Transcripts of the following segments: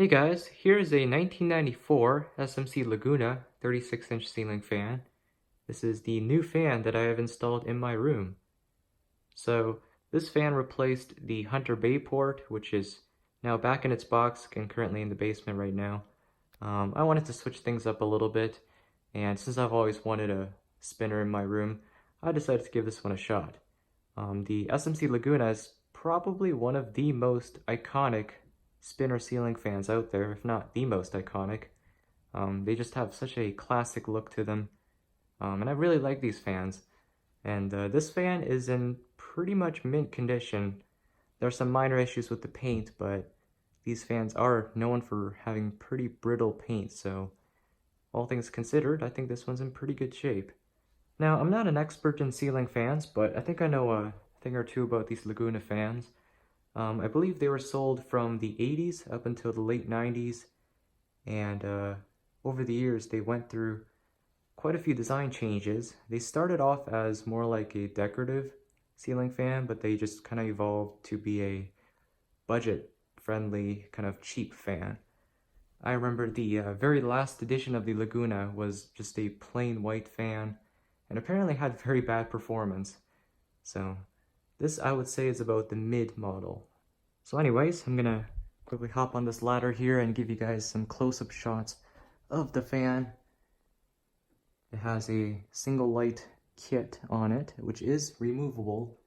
Hey guys, here's a 1994 SMC Laguna 36-inch ceiling fan. This is the new fan that I have installed in my room. So this fan replaced the Hunter Bay port, which is now back in its box and currently in the basement right now. I wanted to switch things up a little bit, and since I've always wanted a spinner in my room, I decided to give this one a shot. The SMC Laguna is probably one of the most iconic spinner ceiling fans out there, if not the most iconic. They just have such a classic look to them, and I really like these fans. And this fan is in pretty much mint condition. There are some minor issues with the paint, but these fans are known for having pretty brittle paint, so all things considered, I think this one's in pretty good shape. Now, I'm not an expert in ceiling fans, but I think I know a thing or two about these Laguna fans. I believe they were sold from the 80s up until the late 90s, and over the years they went through quite a few design changes. They started off as more like a decorative ceiling fan, but they just kind of evolved to be a budget-friendly, kind of cheap fan. I remember the very last edition of the Laguna was just a plain white fan, and apparently had very bad performance. So this, I would say, is about the mid model. So anyways, I'm gonna quickly hop on this ladder here and give you guys some close-up shots of the fan. It has a single light kit on it, which is removable.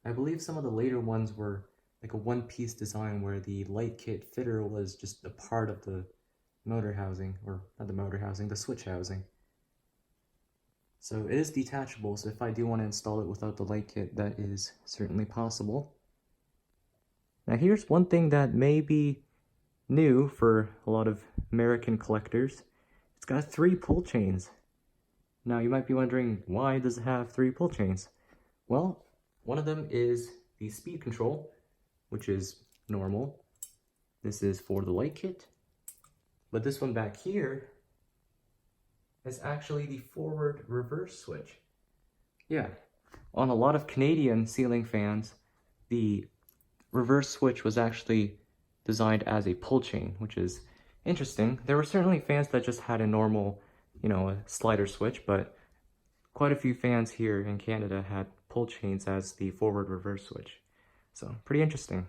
I believe some of the later ones were like a one-piece design where the light kit fitter was just a part of the motor housing, or not the motor housing, the switch housing. So it is detachable, so if I do want to install it without the light kit, that is certainly possible. Now here's one thing that may be new for a lot of American collectors. It's got 3 pull chains. Now you might be wondering, why does it have 3 pull chains? Well, one of them is the speed control, which is normal. This is for the light kit. But this one back here is actually the forward reverse switch. Yeah, on a lot of Canadian ceiling fans, the reverse switch was actually designed as a pull chain, which is interesting. There were certainly fans that just had a normal, a slider switch, but quite a few fans here in Canada had pull chains as the forward reverse switch. So pretty interesting.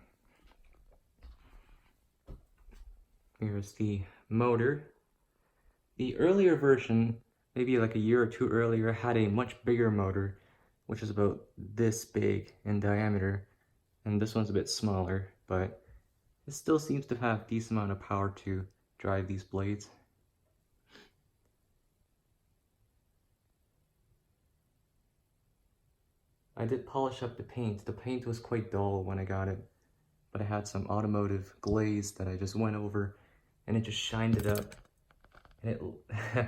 Here's the motor. The earlier version, maybe like a year or two earlier, had a much bigger motor, which is about this big in diameter, and this one's a bit smaller, but it still seems to have a decent amount of power to drive these blades. I did polish up the paint. The paint was quite dull when I got it, but I had some automotive glaze that I just went over, and it just shined it up. And it,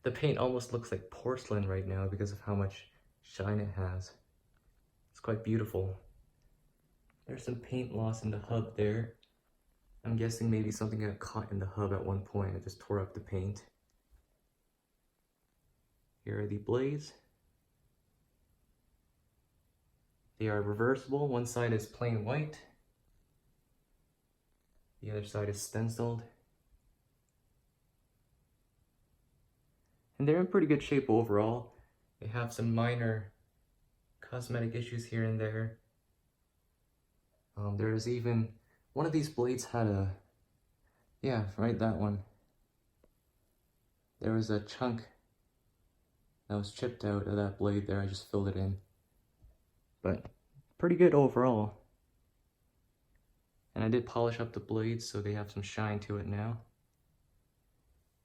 the paint almost looks like porcelain right now because of how much shine it has. It's quite beautiful. There's some paint loss in the hub there. I'm guessing maybe something got caught in the hub at one point. It just tore up the paint. Here are the blades. They are reversible. One side is plain white. The other side is stenciled. And they're in pretty good shape overall. They have some minor cosmetic issues here and there. There's even, one of these blades had a, yeah, right, that one. There was a chunk that was chipped out of that blade there. I just filled it in. But pretty good overall. And I did polish up the blades so they have some shine to it now.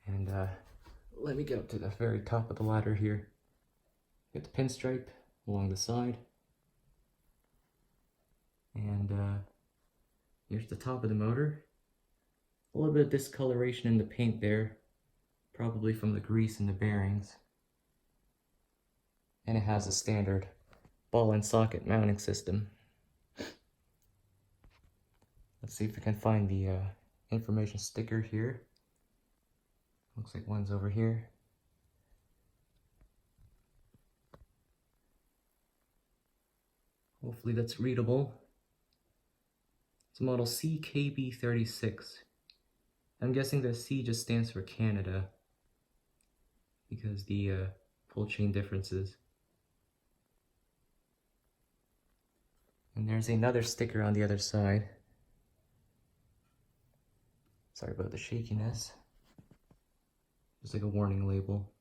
And let me get up to the very top of the ladder here. Get the pinstripe along the side. And here's the top of the motor. A little bit of discoloration in the paint there, probably from the grease in the bearings. And it has a standard ball and socket mounting system. Let's see if we can find the information sticker here. Looks like one's over here. Hopefully that's readable. It's model CKB36. I'm guessing the C just stands for Canada because the pull chain differences. And there's another sticker on the other side. Sorry about the shakiness. It's like a warning label.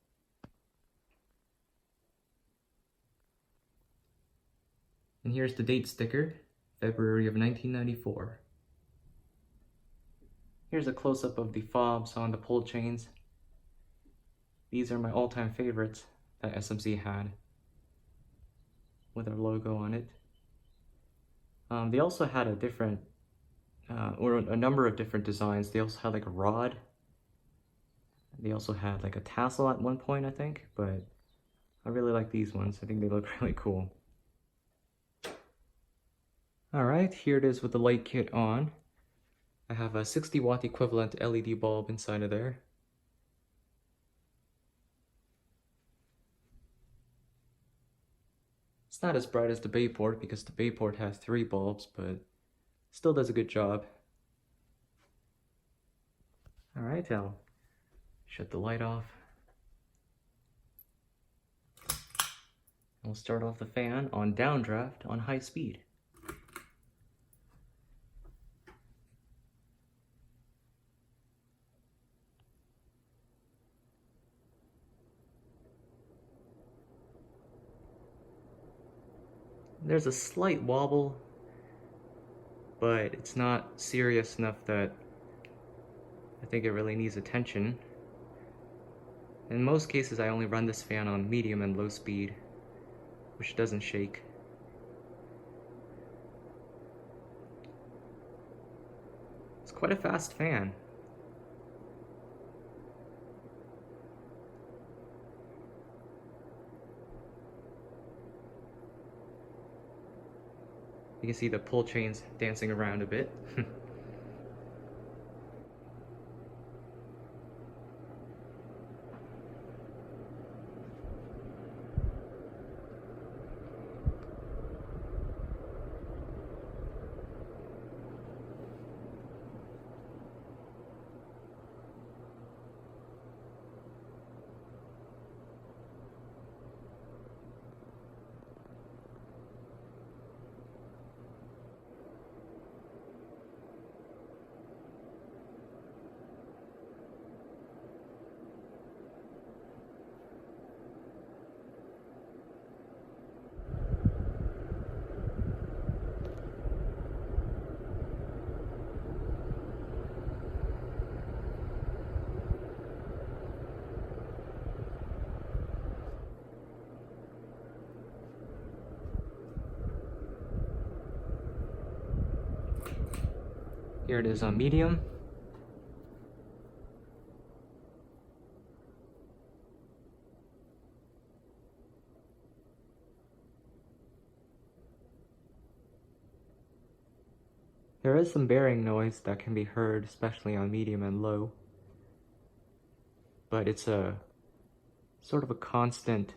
And here's the date sticker, February of 1994. Here's a close-up of the fobs on the pull chains. These are my all-time favorites that SMC had, with our logo on it. They also had a different, or a number of different designs. They also had like a rod. They also had like a tassel at one point, I think, but I really like these ones. I think they look really cool. Alright, here it is with the light kit on. I have a 60 watt equivalent LED bulb inside of there. It's not as bright as the Bayport because the Bayport has 3 bulbs, but still does a good job. Alright, I'll shut the light off. We'll start off the fan on downdraft on high speed. There's a slight wobble, but it's not serious enough that I think it really needs attention. In most cases, I only run this fan on medium and low speed, which doesn't shake. It's quite a fast fan. You can see the pull chains dancing around a bit. Here it is on medium. There is some bearing noise that can be heard, especially on medium and low, but it's a sort of a constant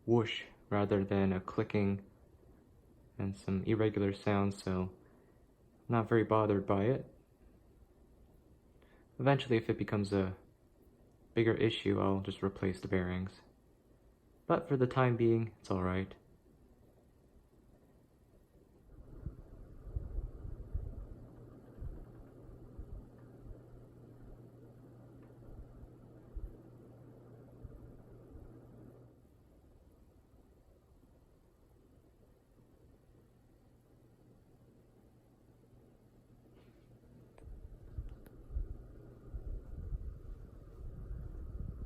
whoosh rather than a clicking and some irregular sounds, so I'm not very bothered by it. Eventually, if it becomes a bigger issue, I'll just replace the bearings. But for the time being, it's alright.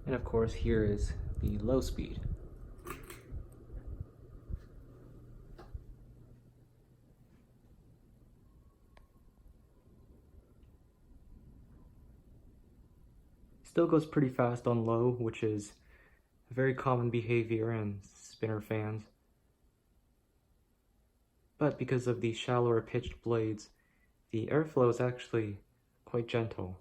And of course, here is the low speed. Still goes pretty fast on low, which is a very common behavior in spinner fans. But because of the shallower pitched blades, the airflow is actually quite gentle.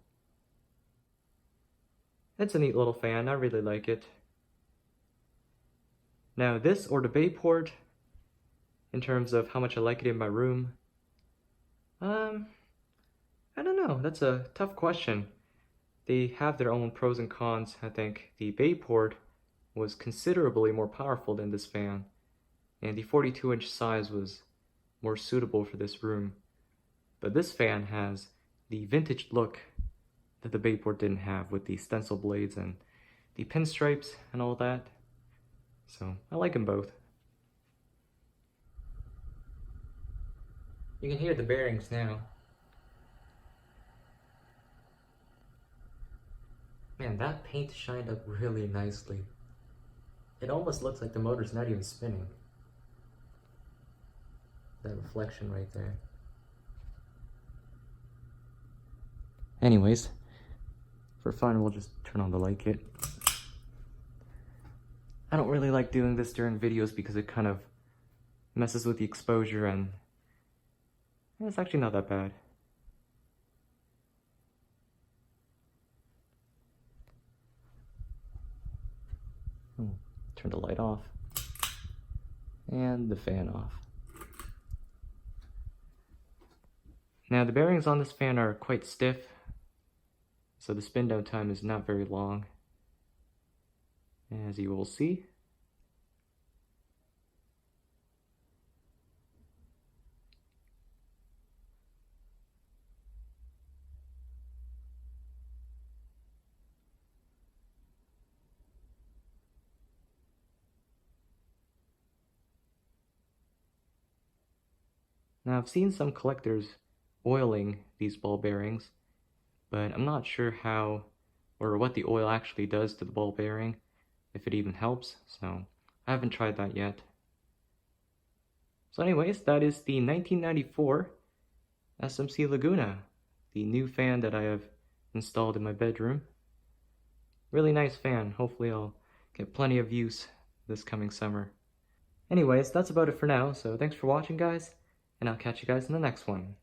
It's a neat little fan, I really like it. Now this or the Bayport, in terms of how much I like it in my room, I don't know, that's a tough question. They have their own pros and cons. I think the Bayport was considerably more powerful than this fan, and the 42-inch size was more suitable for this room. But this fan has the vintage look that the Bayport didn't have, with the stencil blades and the pinstripes and all that. So I like them both. You can hear the bearings now. Man, that paint shined up really nicely. It almost looks like the motor's not even spinning. That reflection right there. Anyways, for fun, we'll just turn on the light kit. I don't really like doing this during videos because it kind of messes with the exposure, and it's actually not that bad. Turn the light off and the fan off. Now the bearings on this fan are quite stiff, so the spin down time is not very long, as you will see. Now I've seen some collectors oiling these ball bearings, but I'm not sure how or what the oil actually does to the ball bearing, if it even helps, so I haven't tried that yet. So anyways, that is the 1994 SMC Laguna, the new fan that I have installed in my bedroom. Really nice fan. Hopefully I'll get plenty of use this coming summer. Anyways, that's about it for now, so thanks for watching, guys, and I'll catch you guys in the next one.